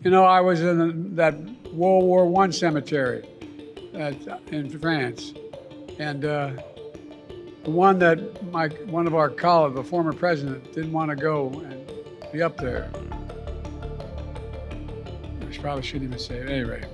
You know, I was in that World War I cemetery in France, and the one that one of our colleagues, the former president, didn't want to go and be up there. I probably shouldn't even say it anyway.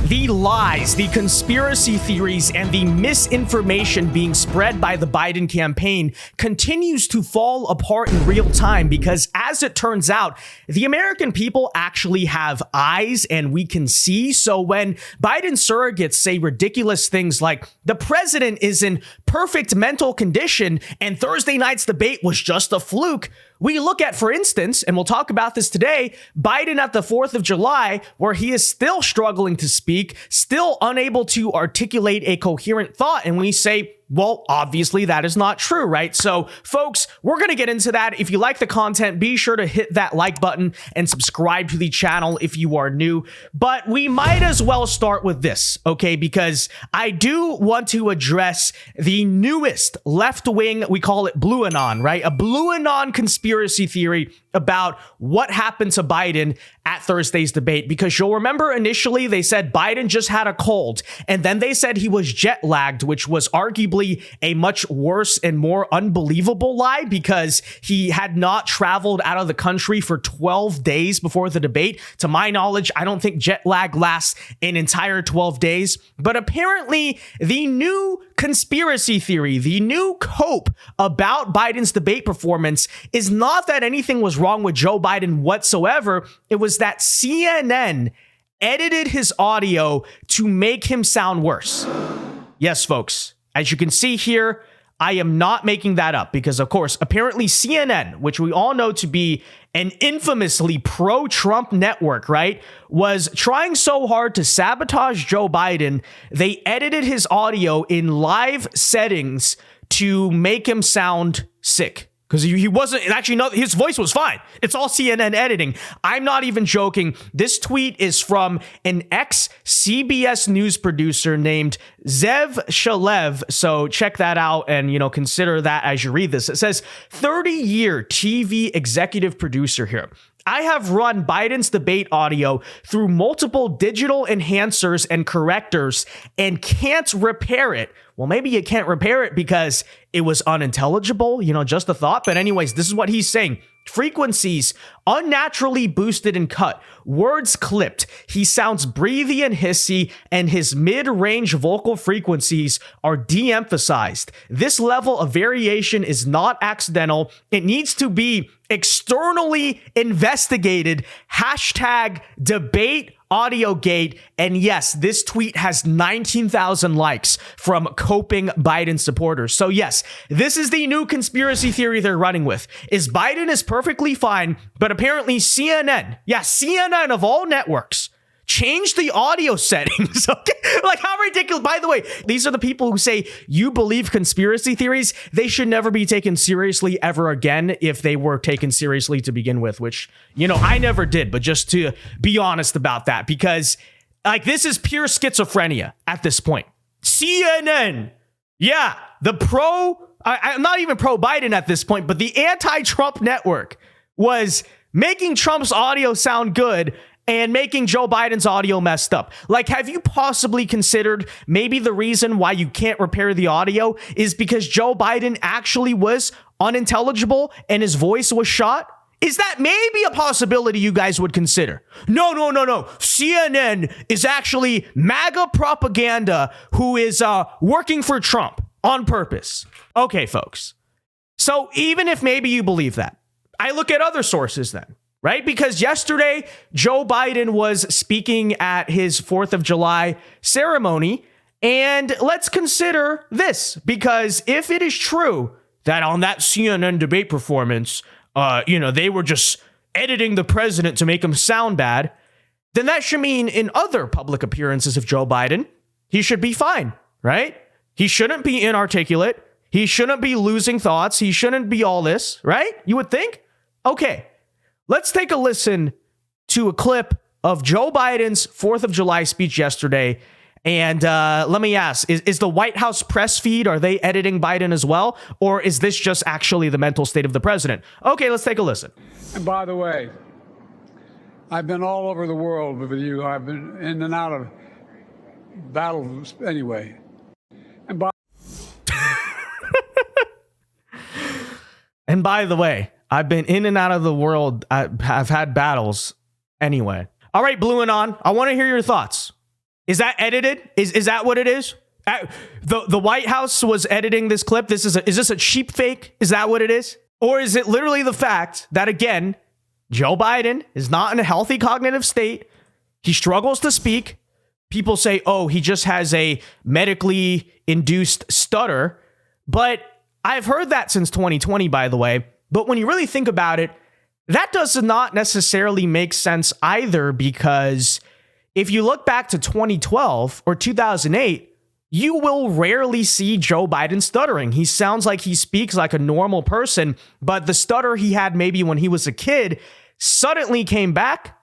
The lies, the conspiracy theories, and the misinformation being spread by the Biden campaign continues to fall apart in real time because, as it turns out, the American people actually have eyes and we can see. So when Biden surrogates say ridiculous things like the president is in perfect mental condition and Thursday night's debate was just a fluke, we look at, for instance, and we'll talk about this today, Biden at the 4th of July, where he is still struggling to speak, still unable to articulate a coherent thought. And we say, well, obviously that is not true, right? So folks, we're going to get into that. If you like the content, be sure to hit that like button and subscribe to the channel if you are new. But we might as well start with this, okay? Because I do want to address the newest left-wing, we call it Blue Anon, right? A Blue Anon conspiracy theory about what happened to Biden at Thursday's debate, because you'll remember initially they said Biden just had a cold, and then they said he was jet lagged, which was arguably a much worse and more unbelievable lie because he had not traveled out of the country for 12 days before the debate. To my knowledge, I don't think jet lag lasts an entire 12 days, but apparently the new conspiracy theory, the new hope about Biden's debate performance is not that anything was wrong with Joe Biden whatsoever. It was that CNN edited his audio to make him sound worse. Yes, folks, as you can see here, I am not making that up because, of course, apparently CNN, which we all know to be an infamously pro-Trump network, right, was trying so hard to sabotage Joe Biden, they edited his audio in live settings to make him sound sick. Because he wasn't, actually, no, his voice was fine. It's all CNN editing. I'm not even joking. This tweet is from an ex-CBS News producer named Zev Shalev. So check that out and, consider that as you read this. It says, 30-year TV executive producer here. I have run Biden's debate audio through multiple digital enhancers and correctors and can't repair it. Well, maybe you can't repair it because it was unintelligible, just a thought. But anyways, this is what he's saying. Frequencies unnaturally boosted and cut, words clipped. He sounds breathy and hissy, and his mid-range vocal frequencies are de-emphasized. This level of variation is not accidental. It needs to be externally investigated. Hashtag debate AudioGate. And yes, this tweet has 19,000 likes from coping Biden supporters. So yes, this is the new conspiracy theory they're running with, is Biden is perfectly fine, but apparently CNN, CNN of all networks, change the audio settings. Okay? Like, how ridiculous. By the way, these are the people who say you believe conspiracy theories. They should never be taken seriously ever again if they were taken seriously to begin with, which, I never did. But just to be honest about that, because this is pure schizophrenia at this point. CNN. Yeah, I'm not even pro Biden at this point, but the anti-Trump network was making Trump's audio sound good and making Joe Biden's audio messed up. Have you possibly considered maybe the reason why you can't repair the audio is because Joe Biden actually was unintelligible and his voice was shot? Is that maybe a possibility you guys would consider? No. CNN is actually MAGA propaganda who is working for Trump on purpose. Okay, folks. So even if maybe you believe that, I look at other sources then. Right? Because yesterday, Joe Biden was speaking at his 4th of July ceremony. And let's consider this, because if it is true that on that CNN debate performance, they were just editing the president to make him sound bad, then that should mean in other public appearances of Joe Biden, he should be fine, right? He shouldn't be inarticulate. He shouldn't be losing thoughts. He shouldn't be all this, right? You would think? Okay. Let's take a listen to a clip of Joe Biden's 4th of July speech yesterday. And let me ask, is the White House press feed, are they editing Biden as well? Or is this just actually the mental state of the president? Okay, let's take a listen. And by the way, I've been all over the world with you. I've been in and out of battles anyway. And by the way, I've been in and out of the world. I've had battles anyway. All right, Blue and On, I want to hear your thoughts. Is that edited? Is that what it is? The White House was editing this clip. Is this a cheap fake? Is that what it is? Or is it literally the fact that, again, Joe Biden is not in a healthy cognitive state? He struggles to speak. People say, oh, he just has a medically induced stutter. But I've heard that since 2020, by the way. But when you really think about it, that does not necessarily make sense either, because if you look back to 2012 or 2008, you will rarely see Joe Biden stuttering. He sounds like he speaks like a normal person, but the stutter he had maybe when he was a kid suddenly came back.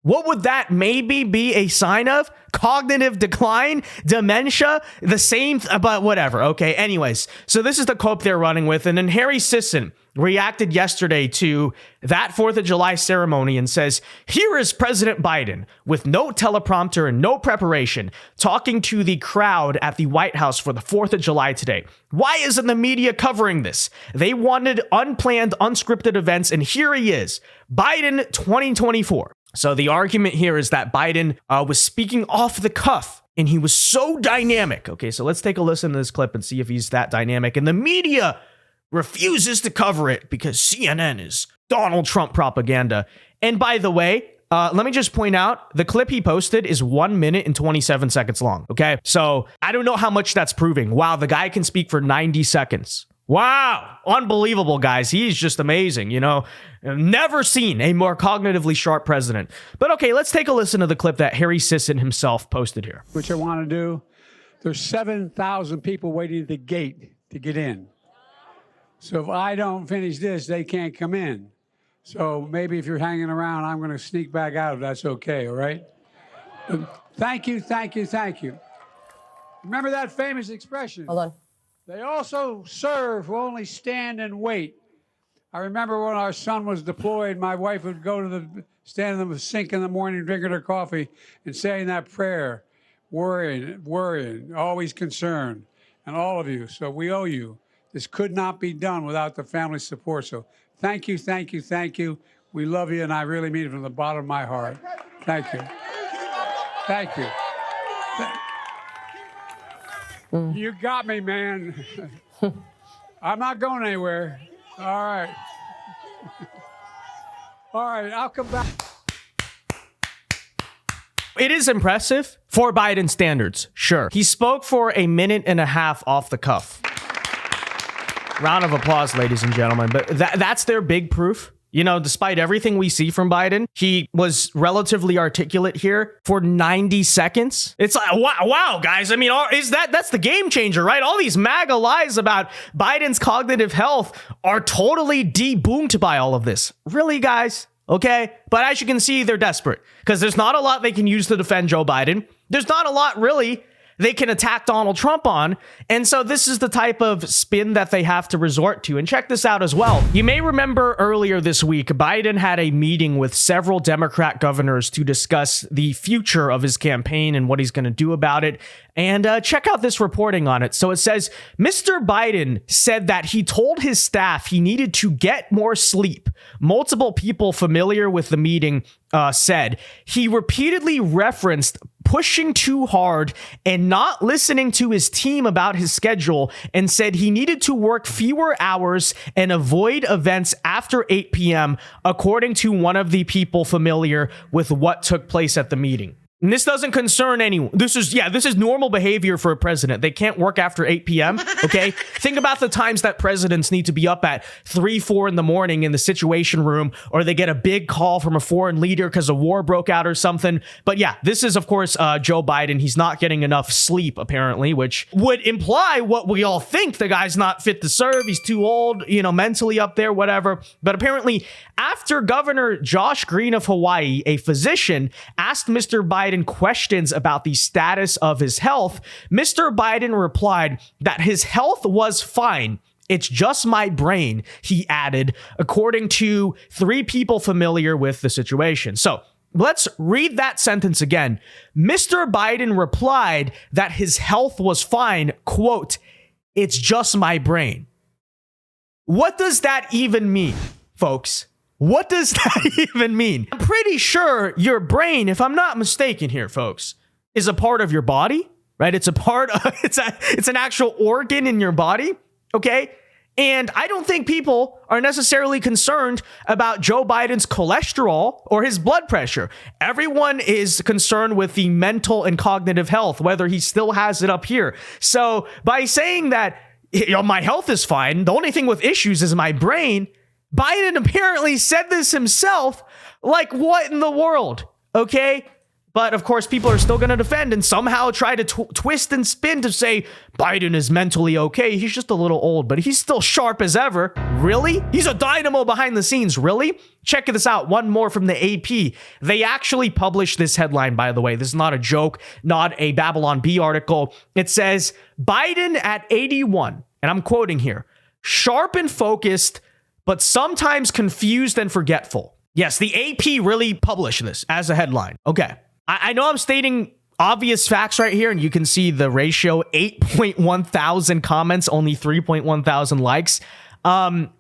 What would that maybe be a sign of? Cognitive decline, dementia, the same, but whatever. Okay, anyways, so this is the cope they're running with. And then Harry Sisson reacted yesterday to that 4th of July ceremony and says, here is President Biden with no teleprompter and no preparation, talking to the crowd at the White House for the 4th of July today. Why isn't the media covering this? They wanted unplanned, unscripted events, and here he is, Biden 2024. So the argument here is that Biden was speaking off the cuff and he was so dynamic. Okay, so let's take a listen to this clip and see if he's that dynamic. And the media refuses to cover it because CNN is Donald Trump propaganda. And by the way, let me just point out, the clip he posted is 1 minute and 27 seconds long. Okay, so I don't know how much that's proving. Wow, the guy can speak for 90 seconds. Wow, unbelievable, guys. He's just amazing. You know, never seen a more cognitively sharp president. But okay, let's take a listen to the clip that Harry Sisson himself posted here. which I want to do. There's 7,000 people waiting at the gate to get in. So if I don't finish this, they can't come in. So maybe if you're hanging around, I'm going to sneak back out if that's okay, all right? But thank you, thank you, thank you. Remember that famous expression? Hold on. They also serve who only stand and wait. I remember when our son was deployed, my wife would go to stand in the sink in the morning, drinking her coffee, and saying that prayer, worrying, always concerned, and all of you. So we owe you. This could not be done without the family support. So thank you, thank you, thank you. We love you, and I really mean it from the bottom of my heart. Thank you. Thank you. You got me, man. I'm not going anywhere. All right. All right, I'll come back. It is impressive for Biden standards, sure. He spoke for 1.5 minutes off the cuff. Round of applause, ladies and gentlemen. But that's their big proof. You know, despite everything we see from Biden, he was relatively articulate here for 90 seconds. It's like, wow, guys. I mean, that's the game changer, right? All these MAGA lies about Biden's cognitive health are totally deboomed by all of this. Really, guys? Okay. But as you can see, they're desperate because there's not a lot they can use to defend Joe Biden. There's not a lot really they can attack Donald Trump on. And so this is the type of spin that they have to resort to. And check this out as well. You may remember earlier this week, Biden had a meeting with several Democrat governors to discuss the future of his campaign and what he's going to do about it. And check out this reporting on it. So it says, Mr. Biden said that he told his staff he needed to get more sleep. Multiple people familiar with the meeting said he repeatedly referenced pushing too hard and not listening to his team about his schedule, and said he needed to work fewer hours and avoid events after 8 p.m., according to one of the people familiar with what took place at the meeting. And this doesn't concern anyone. This is normal behavior for a president. They can't work after 8 p.m. Okay. Think about the times that presidents need to be up at 3, 4 in the morning in the Situation Room, or they get a big call from a foreign leader because a war broke out or something. But yeah, this is, of course, Joe Biden. He's not getting enough sleep, apparently, which would imply what we all think. The guy's not fit to serve. He's too old, mentally up there, whatever. But apparently, after Governor Josh Green of Hawaii, a physician, asked Mr. Biden questions about the status of his health, Mr. Biden replied that his health was fine. It's just my brain, he added, according to 3 people familiar with the situation. So Let's read that sentence again. Mr. Biden replied that his health was fine. Quote, "It's just my brain." What does that even mean, folks? What does that even mean? I'm pretty sure your brain, if I'm not mistaken here, folks, is a part of your body, right? It's a part of, it's an actual organ in your body, okay? And I don't think people are necessarily concerned about Joe Biden's cholesterol or his blood pressure. Everyone is concerned with the mental and cognitive health, whether he still has it up here. So by saying that, my health is fine, the only thing with issues is my brain, Biden apparently said this himself. Like, what in the world? Okay? But of course, people are still going to defend and somehow try to twist and spin to say Biden is mentally okay. He's just a little old, but he's still sharp as ever. Really? He's a dynamo behind the scenes. Really? Check this out. One more from the AP. They actually published this headline, by the way. This is not a joke, not a Babylon Bee article. It says, Biden at 81, and I'm quoting here, sharp and focused, but sometimes confused and forgetful. Yes, the AP really published this as a headline. Okay. I know I'm stating obvious facts right here, and you can see the ratio, 8.1 thousand comments, only 3.1 thousand likes.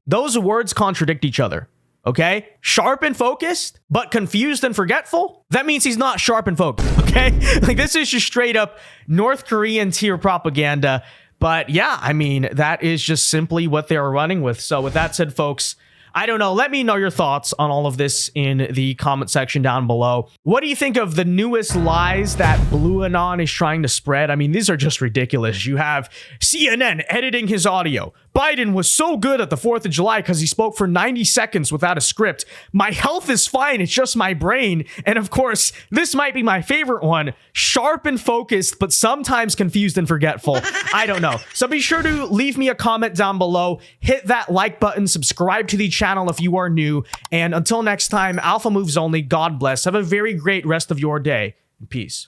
Those words contradict each other, okay? Sharp and focused, but confused and forgetful? That means he's not sharp and focused, okay? Like, this is just straight up North Korean tier propaganda. But yeah, I mean, that is just simply what they're running with. So with that said, folks, I don't know. Let me know your thoughts on all of this in the comment section down below. What do you think of the newest lies that Blue Anon is trying to spread? I mean, these are just ridiculous. You have CNN editing his audio. Biden was so good at the 4th of July because he spoke for 90 seconds without a script. My health is fine. It's just my brain. And of course, this might be my favorite one. Sharp and focused, but sometimes confused and forgetful. I don't know. So be sure to leave me a comment down below. Hit that like button. Subscribe to the channel if you are new. And until next time, Alpha Moves Only. God bless. Have a very great rest of your day. Peace.